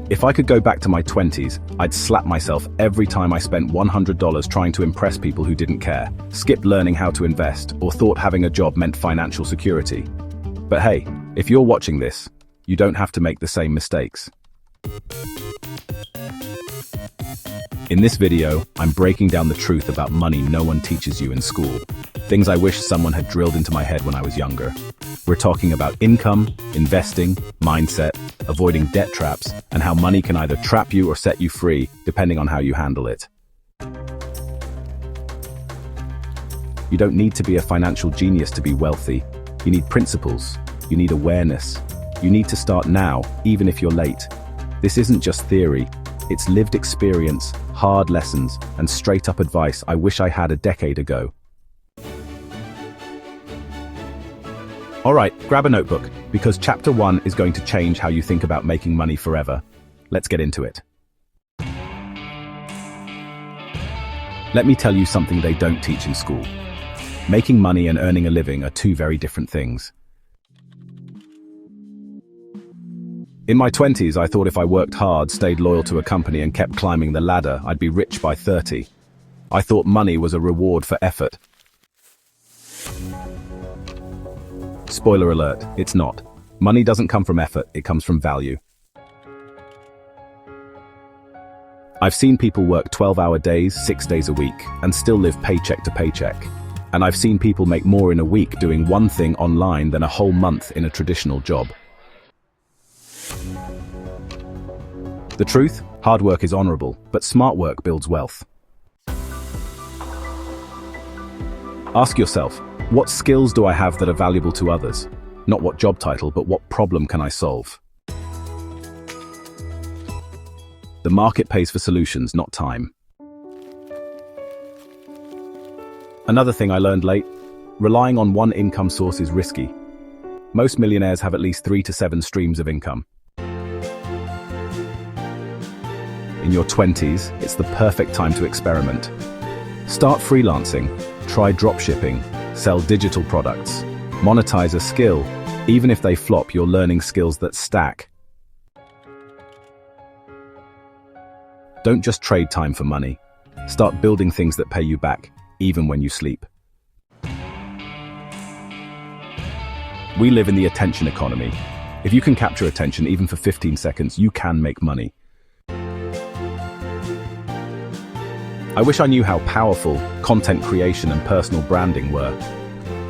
If I could go back to my 20s, I'd slap myself every time I spent $100 trying to impress people who didn't care, skipped learning how to invest, or thought having a job meant financial security. But hey, if you're watching this, you don't have to make the same mistakes. In this video, I'm breaking down the truth about money no one teaches you in school. Things I wish someone had drilled into my head when I was younger. We're talking about income, investing, mindset, avoiding debt traps, and how money can either trap you or set you free, depending on how you handle it. You don't need to be a financial genius to be wealthy. You need principles. You need awareness. You need to start now, even if you're late. This isn't just theory. It's lived experience, hard lessons, and straight-up advice I wish I had a decade ago. Alright, grab a notebook, because Chapter 1 is going to change how you think about making money forever. Let's get into it. Let me tell you something they don't teach in school. Making money and earning a living are two very different things. In my 20s, I thought if I worked hard, stayed loyal to a company, and kept climbing the ladder, I'd be rich by 30. I thought money was a reward for effort. Spoiler alert, it's not. Money doesn't come from effort, it comes from value. I've seen people work 12-hour days, 6 days a week, and still live paycheck to paycheck. And I've seen people make more in a week doing one thing online than a whole month in a traditional job. The truth? Hard work is honorable, but smart work builds wealth. Ask yourself, what skills do I have that are valuable to others? Not what job title, but what problem can I solve? The market pays for solutions, not time. Another thing I learned late, relying on one income source is risky. Most millionaires have at least 3 to 7 streams of income. In your 20s, it's the perfect time to experiment. Start freelancing, try dropshipping, sell digital products, monetize a skill. Even if they flop, you're learning skills that stack. Don't just trade time for money. Start building things that pay you back, even when you sleep. We live in the attention economy. If you can capture attention even for 15 seconds, you can make money. I wish I knew how powerful content creation and personal branding were.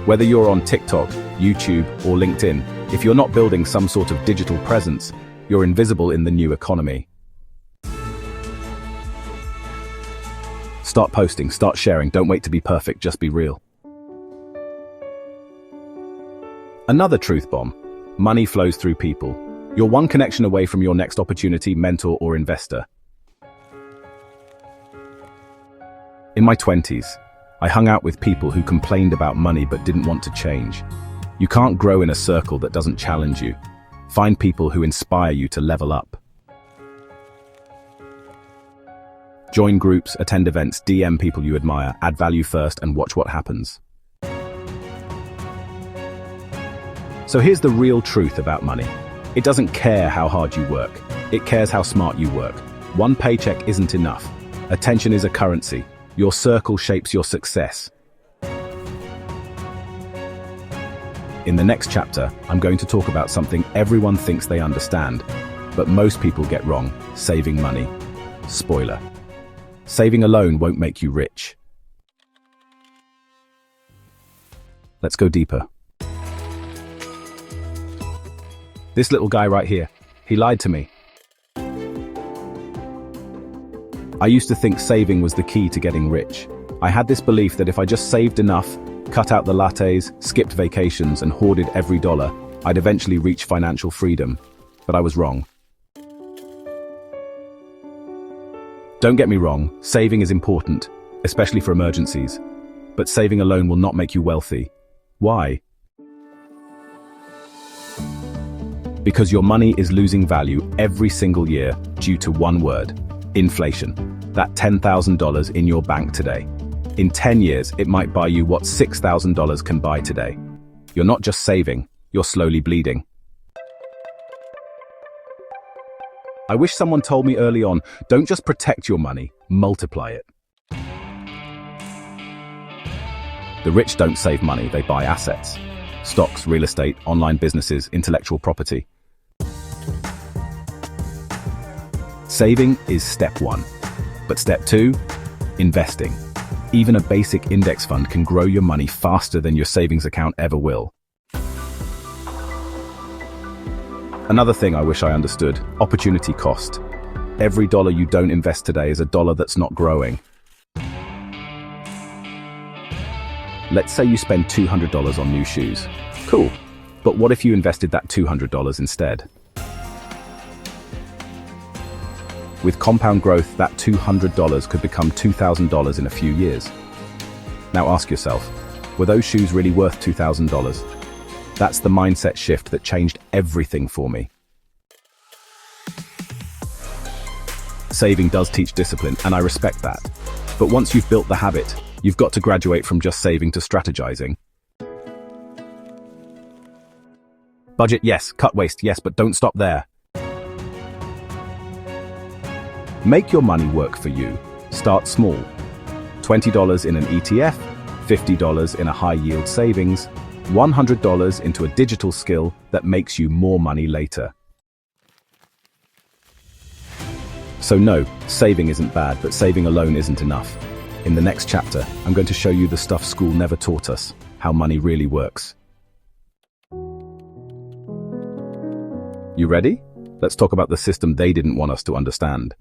Whether you're on TikTok, YouTube, or LinkedIn, if you're not building some sort of digital presence, you're invisible in the new economy. Start posting, start sharing, don't wait to be perfect, just be real. Another truth bomb. Money flows through people. You're one connection away from your next opportunity, mentor, or investor. In my 20s, I hung out with people who complained about money but didn't want to change. You can't grow in a circle that doesn't challenge you. Find people who inspire you to level up. Join groups, attend events, DM people you admire, add value first, and watch what happens. So here's the real truth about money. It doesn't care how hard you work. It cares how smart you work. One paycheck isn't enough. Attention is a currency. Your circle shapes your success. In the next chapter, I'm going to talk about something everyone thinks they understand, but most people get wrong: saving money. Spoiler. Saving alone won't make you rich. Let's go deeper. This little guy right here, he lied to me. I used to think saving was the key to getting rich. I had this belief that if I just saved enough, cut out the lattes, skipped vacations, and hoarded every dollar, I'd eventually reach financial freedom. But I was wrong. Don't get me wrong, saving is important, especially for emergencies. But saving alone will not make you wealthy. Why? Because your money is losing value every single year due to one word: inflation. That $10,000 in your bank today. In 10 years, it might buy you what $6,000 can buy today. You're not just saving, you're slowly bleeding. I wish someone told me early on, don't just protect your money, multiply it. The rich don't save money, they buy assets. Stocks, real estate, online businesses, intellectual property. Saving is step 1. But step 2, investing. Even a basic index fund can grow your money faster than your savings account ever will. Another thing I wish I understood, opportunity cost. Every dollar you don't invest today is a dollar that's not growing. Let's say you spend $200 on new shoes. Cool. But what if you invested that $200 instead? With compound growth, that $200 could become $2,000 in a few years. Now ask yourself, were those shoes really worth $2,000? That's the mindset shift that changed everything for me. Saving does teach discipline, and I respect that. But once you've built the habit, you've got to graduate from just saving to strategizing. Budget, yes. Cut waste, yes, but don't stop there. Make your money work for you. Start small. $20 in an ETF, $50 in a high-yield savings, $100 into a digital skill that makes you more money later. So no, saving isn't bad, but saving alone isn't enough. In the next chapter, I'm going to show you the stuff school never taught us, how money really works. You ready? Let's talk about the system they didn't want us to understand.